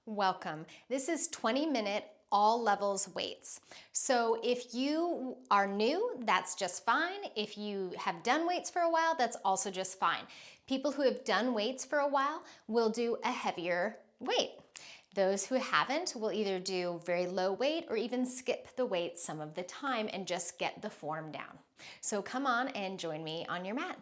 Welcome. This is 20-minute all levels weights. So if you are new, that's just fine. If you have done weights for a while, that's also just fine. People who have done weights for a while will do a heavier weight. Those who haven't will either do very low weight or even skip the weight some of the time and just get the form down. So come on and join me on your mat.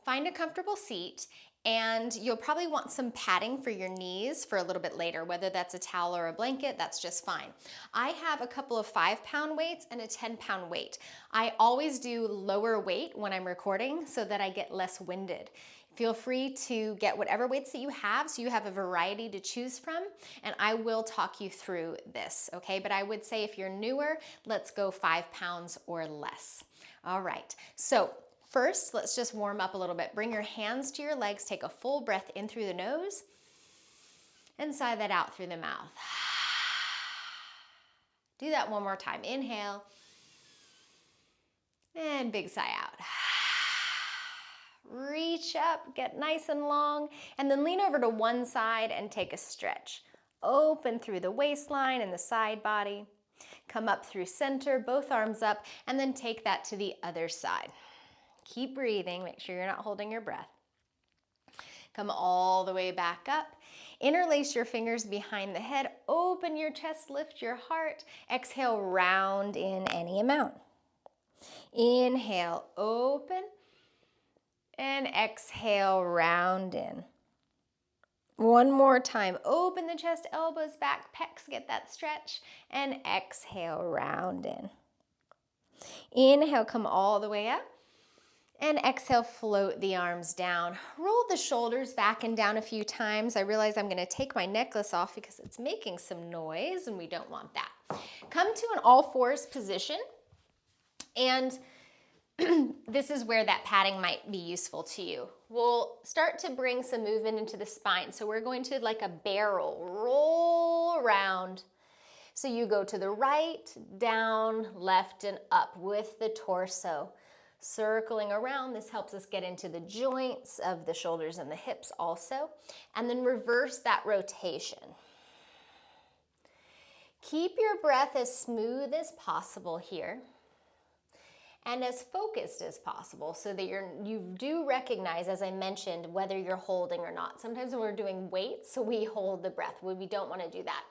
Find a comfortable seat, and you'll probably want some padding for your knees for a little bit later, whether that's a towel or a blanket, that's just fine. I have a couple of 5-pound weights and a 10-pound weight. I always do lower weight when I'm recording so that I get less winded. Feel free to get whatever weights that you have so you have a variety to choose from, and I will talk you through this, okay? But I would say if you're newer, let's go 5 pounds or less. All right, so first, let's just warm up a little bit. Bring your hands to your legs, take a full breath in through the nose, and sigh that out through the mouth. Do that one more time. Inhale, and big sigh out. Reach up, get nice and long, and then lean over to one side and take a stretch. Open through the waistline and the side body. Come up through center, both arms up, and then take that to the other side. Keep breathing, make sure you're not holding your breath. Come all the way back up. Interlace your fingers behind the head, open your chest, lift your heart. Exhale, round in any amount. Inhale, open, and exhale, round in. One more time, open the chest, elbows back, pecs, get that stretch, and exhale, round in. Inhale, come all the way up. And exhale, float the arms down. Roll the shoulders back and down a few times. I realize I'm gonna take my necklace off because it's making some noise and we don't want that. Come to an all fours position, and this is where that padding might be useful to you. We'll start to bring some movement into the spine. So we're going to, like a barrel, roll around. So you go to the right, down, left, and up with the torso. Circling around, this helps us get into the joints of the shoulders and the hips also. And then reverse that rotation. Keep your breath as smooth as possible here and as focused as possible so that you do recognize, as I mentioned, whether you're holding or not. Sometimes when we're doing weights, we hold the breath. We don't want to do that.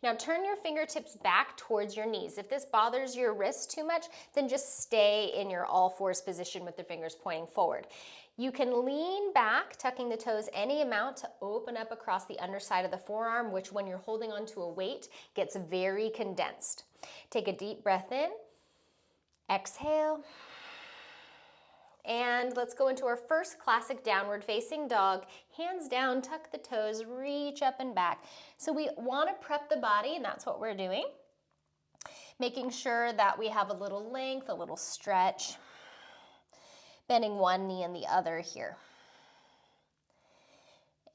Now turn your fingertips back towards your knees. If this bothers your wrist too much, then just stay in your all fours position with the fingers pointing forward. You can lean back, tucking the toes any amount to open up across the underside of the forearm, which when you're holding onto a weight gets very condensed. Take a deep breath in, exhale, and let's go into our first classic downward facing dog. Hands down, tuck the toes, reach up and back. So we want to prep the body, and that's what we're doing. Making sure that we have a little length, a little stretch. Bending one knee and the other here.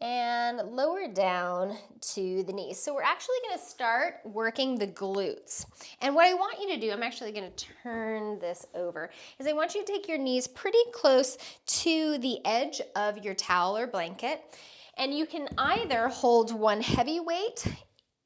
And lower down to the knees. So we're actually going to start working the glutes. And what I want you to do, I'm actually going to turn this over, is I want you to take your knees pretty close to the edge of your towel or blanket. And you can either hold one heavy weight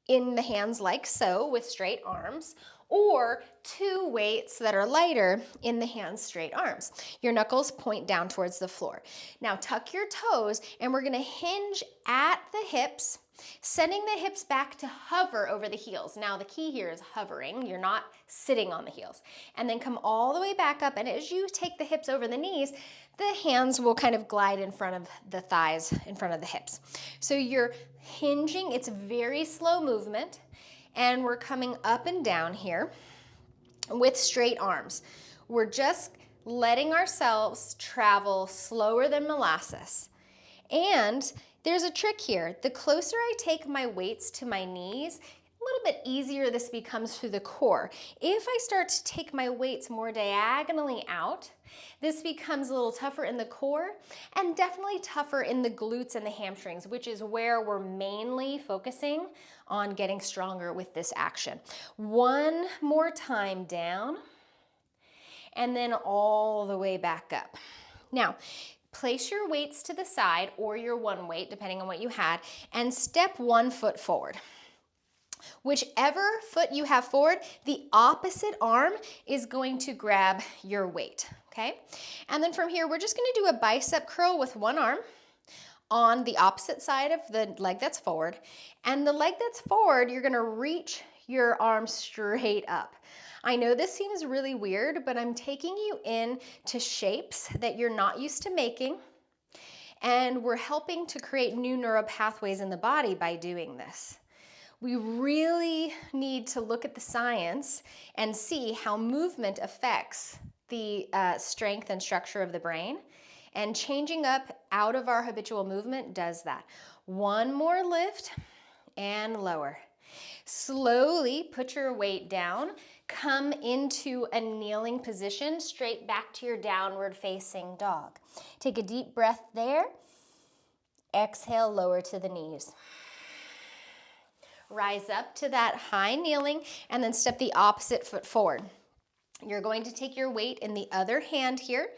in the hands like so with straight arms, or two weights that are lighter in the hands, straight arms. Your knuckles point down towards the floor. Now tuck your toes, and we're gonna hinge at the hips, sending the hips back to hover over the heels. Now the key here is hovering, you're not sitting on the heels. And then come all the way back up, and as you take the hips over the knees, the hands will kind of glide in front of the thighs, in front of the hips. So you're hinging, it's very slow movement, and we're coming up and down here with straight arms. We're just letting ourselves travel slower than molasses. And there's a trick here. The closer I take my weights to my knees, a little bit easier this becomes through the core. If I start to take my weights more diagonally out, this becomes a little tougher in the core and definitely tougher in the glutes and the hamstrings, which is where we're mainly focusing on getting stronger with this action. One more time down and then all the way back up. Now, place your weights to the side or your one weight, depending on what you had, and step one foot forward. Whichever foot you have forward, the opposite arm is going to grab your weight, okay? And then from here, we're just gonna do a bicep curl with one arm on the opposite side of the leg that's forward. And the leg that's forward, you're gonna reach your arm straight up. I know this seems really weird, but I'm taking you into shapes that you're not used to making, and we're helping to create new neural pathways in the body by doing this. We really need to look at the science and see how movement affects the strength and structure of the brain, and changing up out of our habitual movement does that. One more lift and lower. Slowly put your weight down. Come into a kneeling position, straight back to your downward facing dog. Take a deep breath there. Exhale, lower to the knees. Rise up to that high kneeling and then step the opposite foot forward. You're going to take your weight in the other hand here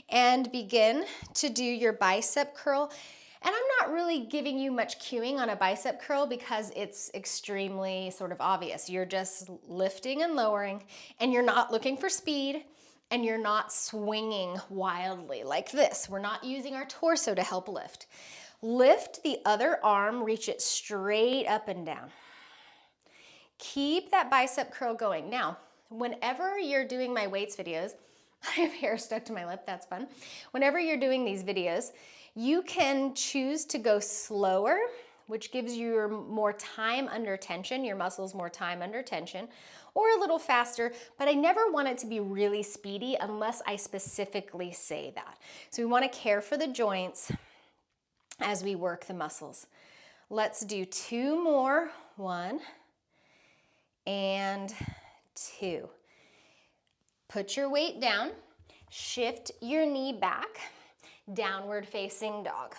and begin to do your bicep curl. And I'm not really giving you much cueing on a bicep curl because it's extremely sort of obvious. You're just lifting and lowering, and you're not looking for speed, and you're not swinging wildly like this. We're not using our torso to help lift. Lift the other arm, reach it straight up and down. Keep that bicep curl going. Now, whenever you're doing my weights videos, I have hair stuck to my lip, that's fun. Whenever you're doing these videos, you can choose to go slower, which gives you more time under tension, your muscles more time under tension, or a little faster, but I never want it to be really speedy unless I specifically say that. So we want to care for the joints as we work the muscles. Let's do two more. 1 and 2. Put your weight down, shift your knee back, downward facing dog.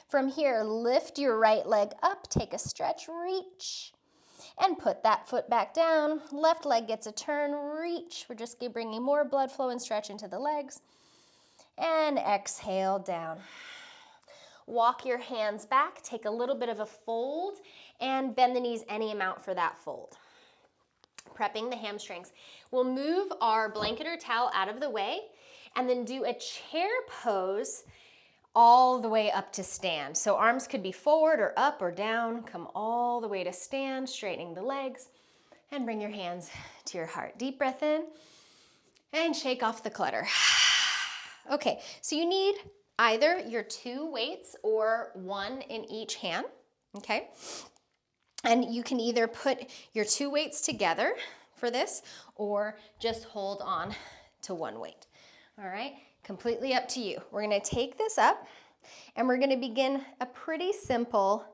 From here, lift your right leg up, take a stretch, reach, and put that foot back down. Left leg gets a turn, reach. We're just bringing more blood flow and stretch into the legs. And exhale down. Walk your hands back, take a little bit of a fold, and bend the knees any amount for that fold. Prepping the hamstrings. We'll move our blanket or towel out of the way and then do a chair pose all the way up to stand. So arms could be forward or up or down. Come all the way to stand, straightening the legs, and bring your hands to your heart. Deep breath in and shake off the clutter. Okay, so you need either your 2 weights or 1 in each hand, okay? And you can either put your 2 weights together for this or just hold on to 1 weight. All right, completely up to you. We're gonna take this up and we're gonna begin a pretty simple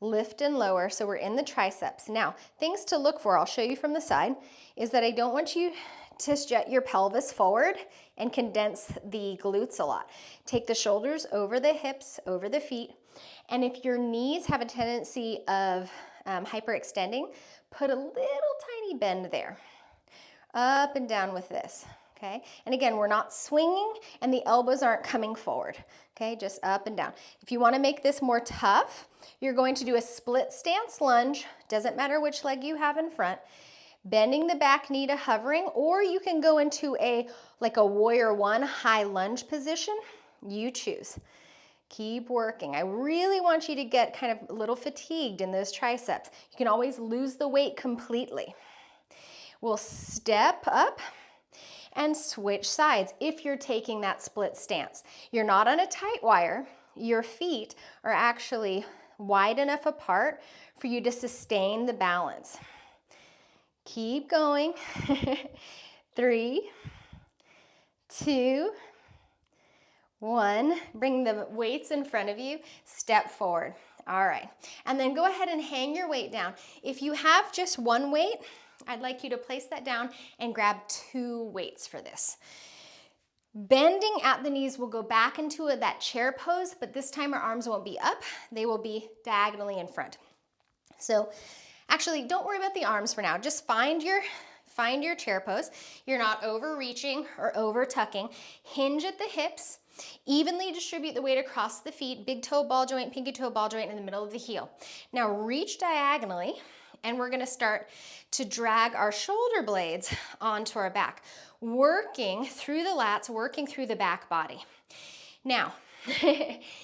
lift and lower. So we're in the triceps. Now, things to look for, I'll show you from the side, is that I don't want you to jet your pelvis forward and condense the glutes a lot. Take the shoulders over the hips, over the feet. And if your knees have a tendency of hyperextending, put a little tiny bend there. Up and down with this, okay? And again, we're not swinging and the elbows aren't coming forward, okay? Just up and down. If you wanna make this more tough, you're going to do a split stance lunge. Doesn't matter which leg you have in front. Bending the back knee to hovering, or you can go into like a warrior 1 high lunge position. You choose. Keep working. I really want you to get kind of a little fatigued in those triceps. You can always lose the weight completely. We'll step up and switch sides if you're taking that split stance. You're not on a tight wire. Your feet are actually wide enough apart for you to sustain the balance. Keep going. 3, 2, 1. Bring the weights in front of you. Step forward. All right. And then go ahead and hang your weight down. If you have just 1 weight, I'd like you to place that down and grab 2 weights for this. Bending at the knees will go back into that chair pose, but this time our arms won't be up. They will be diagonally in front. So actually, don't worry about the arms for now. Just find your chair pose. You're not overreaching or over tucking. Hinge at the hips Evenly distribute the weight across the feet, big toe ball joint, pinky toe ball joint in the middle of the heel. Now reach diagonally, and we're gonna start to drag our shoulder blades onto our back, working through the lats, working through the back body. Now,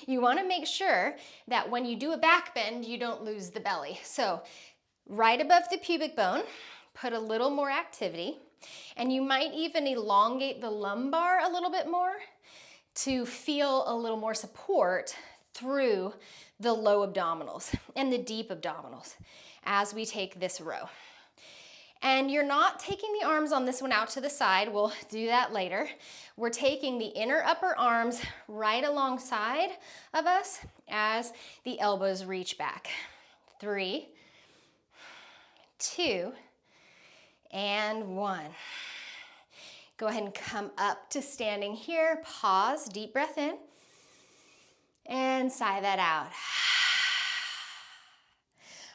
you wanna make sure that when you do a back bend, you don't lose the belly. So right above the pubic bone, put a little more activity, and you might even elongate the lumbar a little bit more to feel a little more support through the low abdominals and the deep abdominals as we take this row. And you're not taking the arms on this one out to the side. We'll do that later. We're taking the inner upper arms right alongside of us as the elbows reach back. 3, 2, and 1. Go ahead and come up to standing here. Pause, deep breath in, and sigh that out.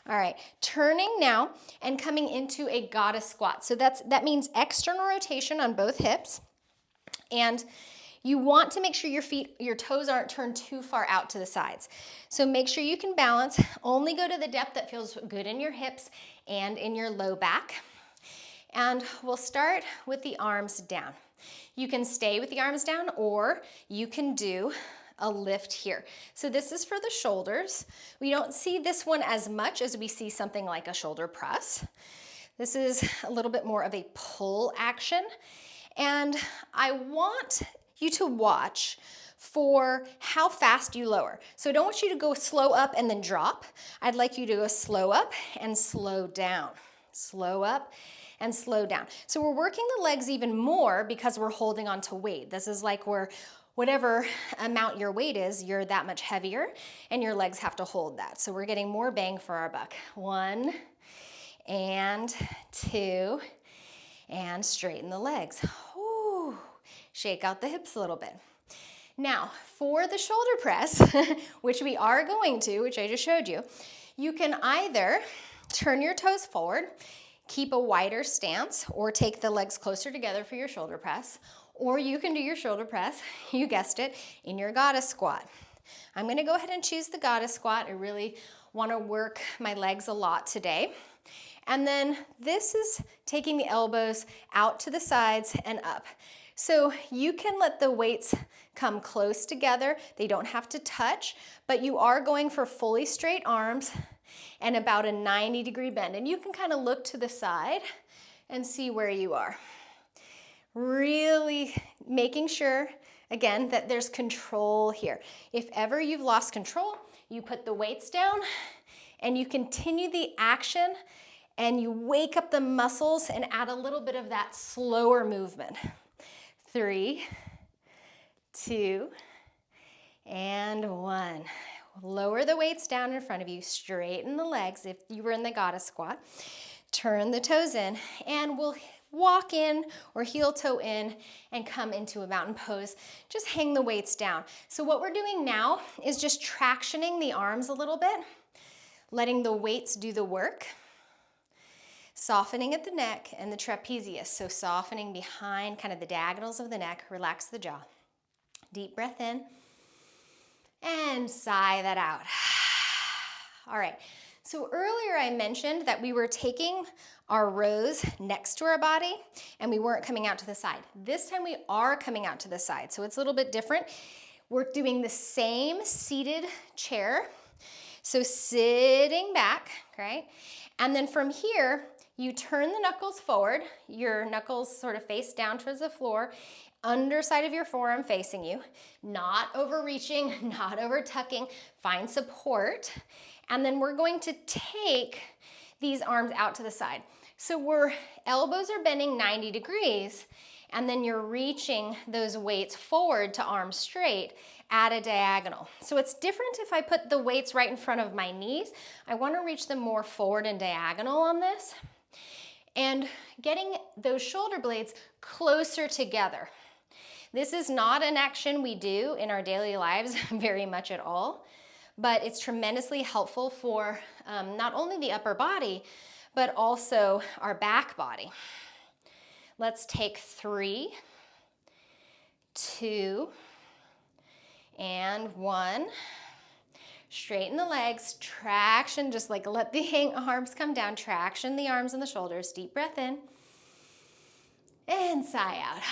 All right, turning now and coming into a goddess squat. So that means external rotation on both hips. And you want to make sure your toes aren't turned too far out to the sides. So make sure you can balance. Only go to the depth that feels good in your hips and in your low back. And we'll start with the arms down. You can stay with the arms down, or you can do a lift here. So this is for the shoulders. We don't see this one as much as we see something like a shoulder press. This is a little bit more of a pull action. And I want you to watch for how fast you lower. So I don't want you to go slow up and then drop. I'd like you to go slow up and slow down. Slow up and slow down. So we're working the legs even more because we're holding on to weight. This is like whatever amount your weight is, you're that much heavier, and your legs have to hold that. So we're getting more bang for our buck. 1 and 2, and straighten the legs. Whew. Shake out the hips a little bit. Now, for the shoulder press, which we are going to, which I just showed you, you can either turn your toes forward, keep a wider stance, or take the legs closer together for your shoulder press, or you can do your shoulder press, you guessed it, in your goddess squat. I'm gonna go ahead and choose the goddess squat. I really wanna work my legs a lot today. And then this is taking the elbows out to the sides and up. So you can let the weights come close together. They don't have to touch, but you are going for fully straight arms and about a 90-degree bend. And you can kind of look to the side and see where you are. Really making sure, again, that there's control here. If ever you've lost control, you put the weights down and you continue the action and you wake up the muscles and add a little bit of that slower movement. 3, 2, and 1. Lower the weights down in front of you, straighten the legs if you were in the goddess squat, turn the toes in, and we'll walk in or heel toe in and come into a mountain pose. Just hang the weights down. So what we're doing now is just tractioning the arms a little bit, letting the weights do the work, softening at the neck and the trapezius. So softening behind kind of the diagonals of the neck, relax the jaw. Deep breath in and sigh that out. All right. So earlier I mentioned that we were taking our rows next to our body and we weren't coming out to the side. This time we are coming out to the side, so it's a little bit different. We're doing the same seated chair. So sitting back, right? And then from here, you turn the knuckles forward, your knuckles sort of face down towards the floor, underside of your forearm facing you, not overreaching, not over tucking, find support. And then we're going to take these arms out to the side. So elbows are bending 90 degrees, and then you're reaching those weights forward to arms straight at a diagonal. So it's different if I put the weights right in front of my knees. I want to reach them more forward and diagonal on this. And getting those shoulder blades closer together. This is not an action we do in our daily lives very much at all, but it's tremendously helpful for not only the upper body, but also our back body. Let's take 3, 2, And 1. Straighten the legs, traction, just like let the arms come down, traction the arms and the shoulders. Deep breath in. And sigh out.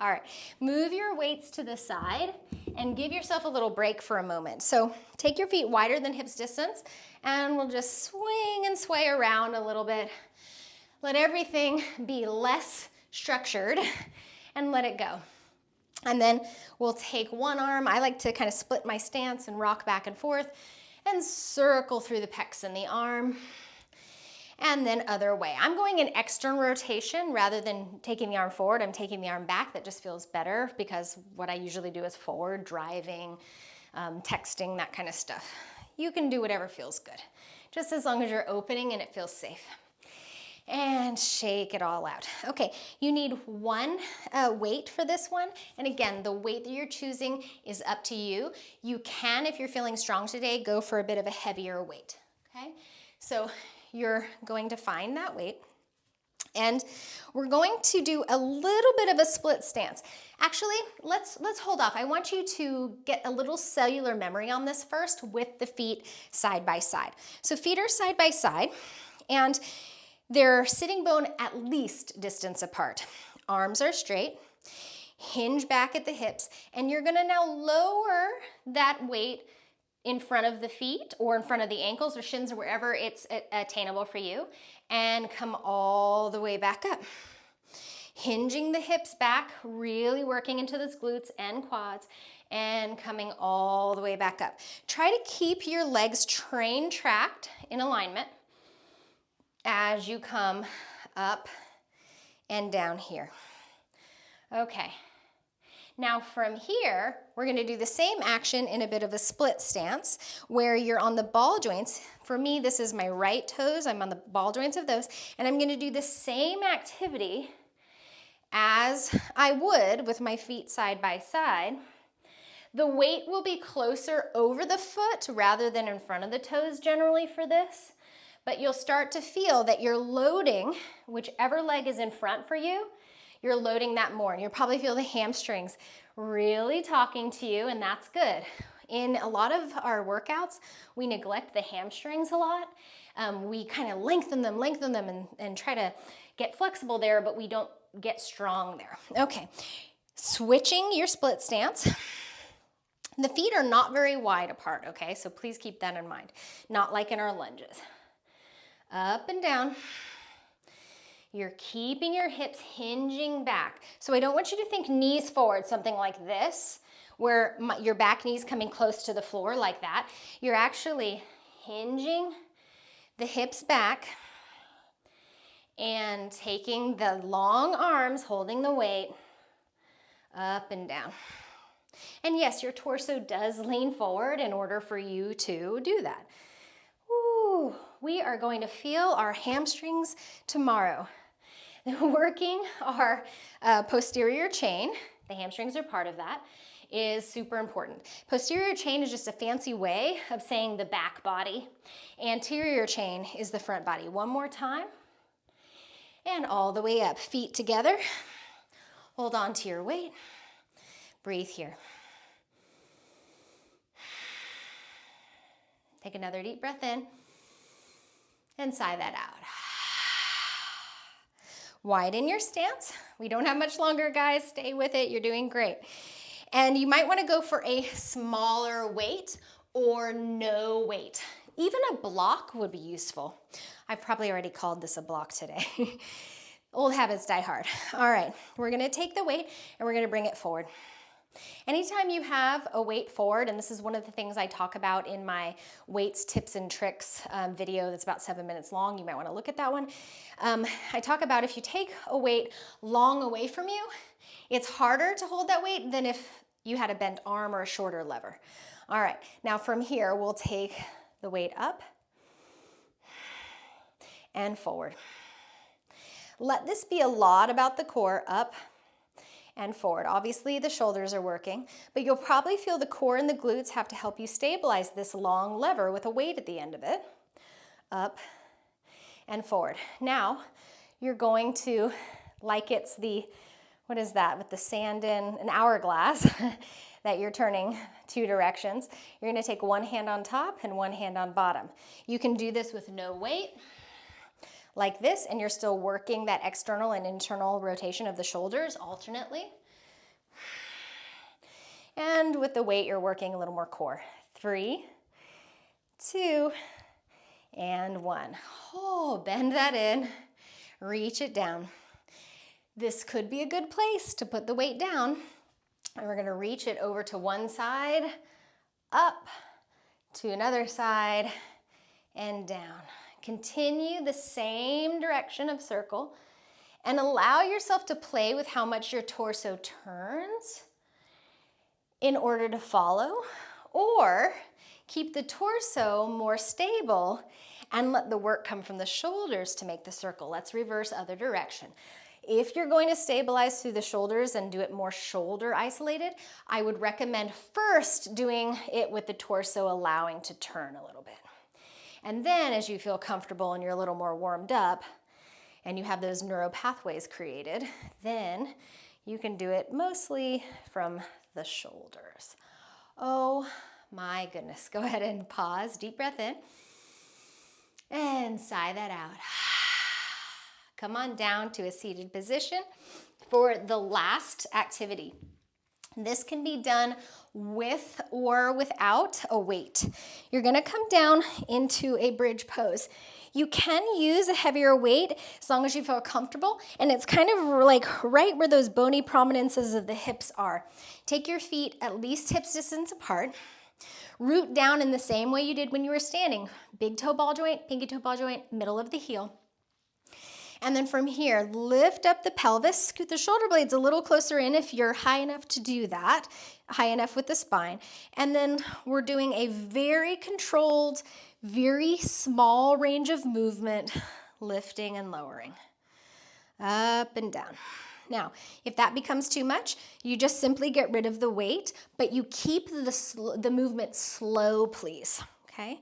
All right, move your weights to the side and give yourself a little break for a moment. So take your feet wider than hips distance and we'll just swing and sway around a little bit. Let everything be less structured and let it go. And then we'll take one arm. I like to kind of split my stance and rock back and forth and circle through the pecs in the arm. And then other way. I'm going in external rotation rather than taking the arm forward. I'm taking the arm back. That just feels better because what I usually do is forward, driving, texting, that kind of stuff. You can do whatever feels good, just as long as you're opening and it feels safe. And shake it all out. Okay, you need one weight for this one. And again, the weight that you're choosing is up to you. You can, if you're feeling strong today, go for a bit of a heavier weight, okay? So you're going to find that weight. And we're going to do a little bit of a split stance. Actually, let's hold off. I want you to get a little cellular memory on this first with the feet side by side. So feet are side by side, and they're sitting bone at least distance apart. Arms are straight, hinge back at the hips, and you're gonna now lower that weight in front of the feet or in front of the ankles or shins or wherever it's attainable for you, and come all the way back up. Hinging the hips back, really working into those glutes and quads, and coming all the way back up. Try to keep your legs train tracked in alignment as you come up and down here. Okay, now from here, we're gonna do the same action in a bit of a split stance where you're on the ball joints. For me, this is my right toes. I'm on the ball joints of those, and I'm gonna do the same activity as I would with my feet side by side. The weight will be closer over the foot rather than in front of the toes generally for this. But you'll start to feel that you're loading whichever leg is in front for you, you're loading that more. And you'll probably feel the hamstrings really talking to you, and that's good. In a lot of our workouts, we neglect the hamstrings a lot. We kind of lengthen them and try to get flexible there, but we don't get strong there. Okay, switching your split stance. The feet are not very wide apart, okay? So please keep that in mind. Not like in our lunges. Up and down. You're keeping your hips hinging back. So I don't want you to think knees forward, something like this, where your back knee's coming close to the floor like that. You're actually hinging the hips back and taking the long arms, holding the weight, up and down. And yes, your torso does lean forward in order for you to do that. Woo. We are going to feel our hamstrings tomorrow. Working our posterior chain, the hamstrings are part of that, is super important. Posterior chain is just a fancy way of saying the back body. Anterior chain is the front body. One more time. And all the way up. Feet together. Hold on to your weight. Breathe here. Take another deep breath in. And sigh that out. Widen your stance. We don't have much longer, guys. Stay with it. You're doing great. And you might want to go for a smaller weight or no weight. Even a block would be useful. I've probably already called this a block today. Old habits die hard. All right, we're going to take the weight and we're going to bring it forward. Anytime you have a weight forward, and this is one of the things I talk about in my weights, tips, and tricks video that's about 7 minutes long, you might want to look at that one. I talk about if you take a weight long away from you, it's harder to hold that weight than if you had a bent arm or a shorter lever. All right, now from here, we'll take the weight up and forward. Let this be a lot about the core, up and forward. Obviously the shoulders are working, but you'll probably feel the core and the glutes have to help you stabilize this long lever with a weight at the end of it. Up and forward. Now you're going to, like it's the, what is that, with the sand in an hourglass, that you're turning 2 directions. You're gonna take one hand on top and one hand on bottom. You can do this with no weight, like this, and you're still working that external and internal rotation of the shoulders alternately. And with the weight, you're working a little more core. 3, 2, and 1. Oh, bend that in, reach it down. This could be a good place to put the weight down. And we're gonna reach it over to one side, up to another side, and down. Continue the same direction of circle and allow yourself to play with how much your torso turns in order to follow, or keep the torso more stable and let the work come from the shoulders to make the circle. Let's reverse other direction. If you're going to stabilize through the shoulders and do it more shoulder isolated, I would recommend first doing it with the torso allowing to turn a little bit. And then as you feel comfortable and you're a little more warmed up and you have those neural pathways created, then you can do it mostly from the shoulders. Oh my goodness. Go ahead and pause, deep breath in, and sigh that out. Come on down to a seated position for the last activity. This can be done with or without a weight. You're gonna come down into a bridge pose. You can use a heavier weight as long as you feel comfortable, and it's kind of like right where those bony prominences of the hips are. Take your feet at least hip distance apart. Root down in the same way you did when you were standing. Big toe ball joint, pinky toe ball joint, middle of the heel. And then from here, lift up the pelvis, scoot the shoulder blades a little closer in if you're high enough to do that, high enough with the spine. And then we're doing a very controlled, very small range of movement, lifting and lowering, up and down. Now, if that becomes too much, you just simply get rid of the weight, but you keep the movement slow, please, okay?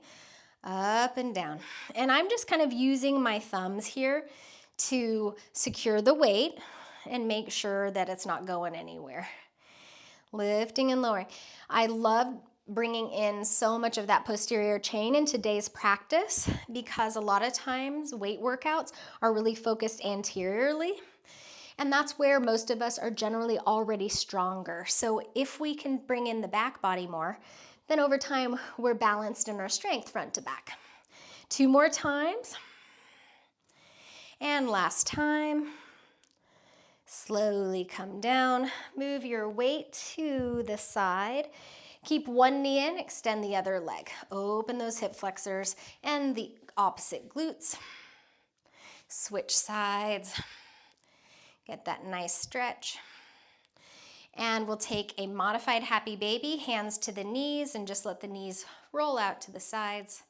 Up and down. And I'm just kind of using my thumbs here to secure the weight and make sure that it's not going anywhere. Lifting and lowering. I love bringing in so much of that posterior chain in today's practice because a lot of times weight workouts are really focused anteriorly, and that's where most of us are generally already stronger. So if we can bring in the back body more, then over time we're balanced in our strength front to back. 2 more times. And last time, slowly come down, move your weight to the side, keep one knee in, extend the other leg, open those hip flexors and the opposite glutes, switch sides, get that nice stretch. And we'll take a modified happy baby, hands to the knees, and just let the knees roll out to the sides.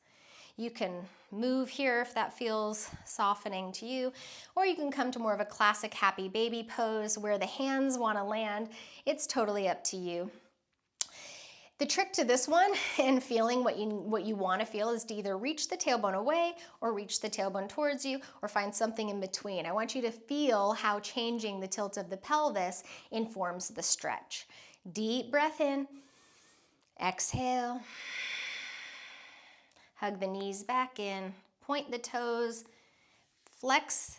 You can move here if that feels softening to you, or you can come to more of a classic happy baby pose where the hands want to land. It's totally up to you. The trick to this one and feeling what you want to feel is to either reach the tailbone away or reach the tailbone towards you or find something in between. I want you to feel how changing the tilt of the pelvis informs the stretch. Deep breath in, exhale. Hug the knees back in, point the toes, flex,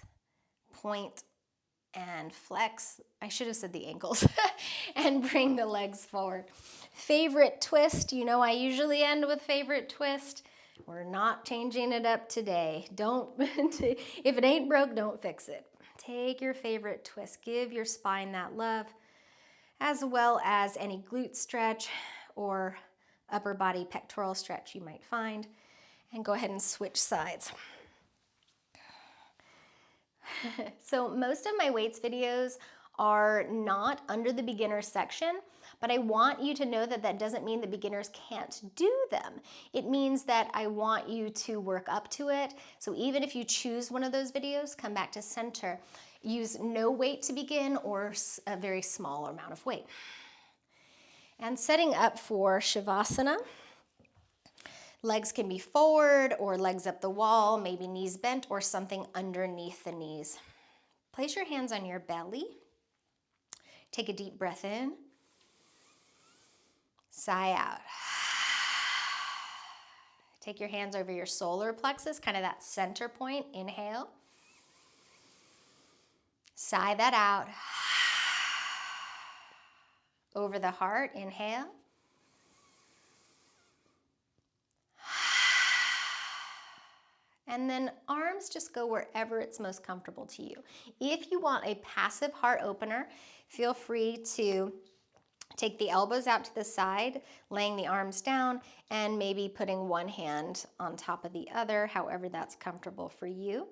point, and flex. I should have said the ankles. And bring the legs forward. Favorite twist, you know I usually end with favorite twist. We're not changing it up today. If it ain't broke, don't fix it. Take your favorite twist. Give your spine that love, as well as any glute stretch or upper body pectoral stretch you might find. And go ahead and switch sides. So most of my weights videos are not under the beginner section, but I want you to know that that doesn't mean that beginners can't do them. It means that I want you to work up to it. So even if you choose one of those videos, come back to center. Use no weight to begin or a very small amount of weight. And setting up for Shavasana. Legs can be forward or legs up the wall, maybe knees bent or something underneath the knees. Place your hands on your belly. Take a deep breath in. Sigh out. Take your hands over your solar plexus, kind of that center point. Inhale. Sigh that out. Over the heart, inhale. And then arms just go wherever it's most comfortable to you. If you want a passive heart opener, feel free to take the elbows out to the side, laying the arms down, and maybe putting one hand on top of the other, however that's comfortable for you.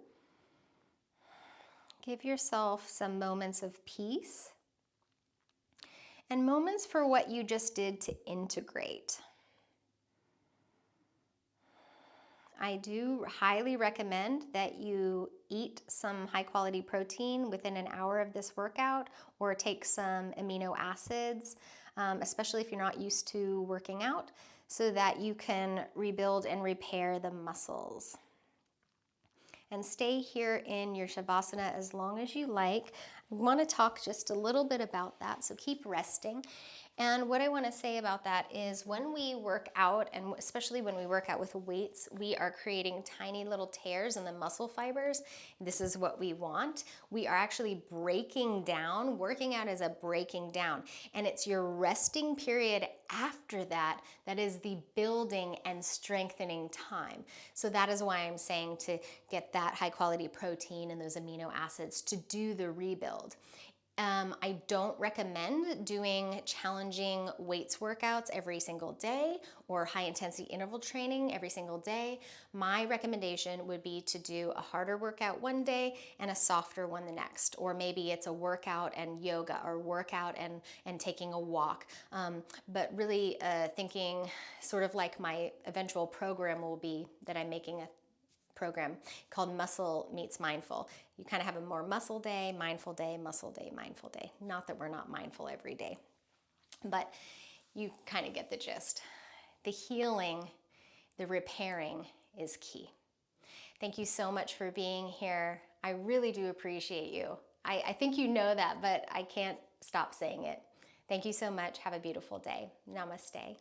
Give yourself some moments of peace and moments for what you just did to integrate. I do highly recommend that you eat some high quality protein within an hour of this workout, or take some amino acids, especially if you're not used to working out, so that you can rebuild and repair the muscles. And stay here in your Shavasana as long as you like. I want to talk just a little bit about that, so keep resting. And what I want to say about that is when we work out, and especially when we work out with weights, we are creating tiny little tears in the muscle fibers. This is what we want. We are actually breaking down. Working out is a breaking down. And it's your resting period after that that is the building and strengthening time. So that is why I'm saying to get that high quality protein and those amino acids to do the rebuild. I don't recommend doing challenging weights workouts every single day or high intensity interval training every single day. My recommendation would be to do a harder workout one day and a softer one the next, or maybe it's a workout and yoga, or workout and taking a walk. But really thinking sort of like my eventual program will be that I'm making a program called Muscle Meets Mindful. You kind of have a more muscle day, mindful day, muscle day, mindful day. Not that we're not mindful every day, but you kind of get the gist. The healing, the repairing is key. Thank you so much for being here. I really do appreciate you. I think you know that, but I can't stop saying it. Thank you so much. Have a beautiful day. Namaste.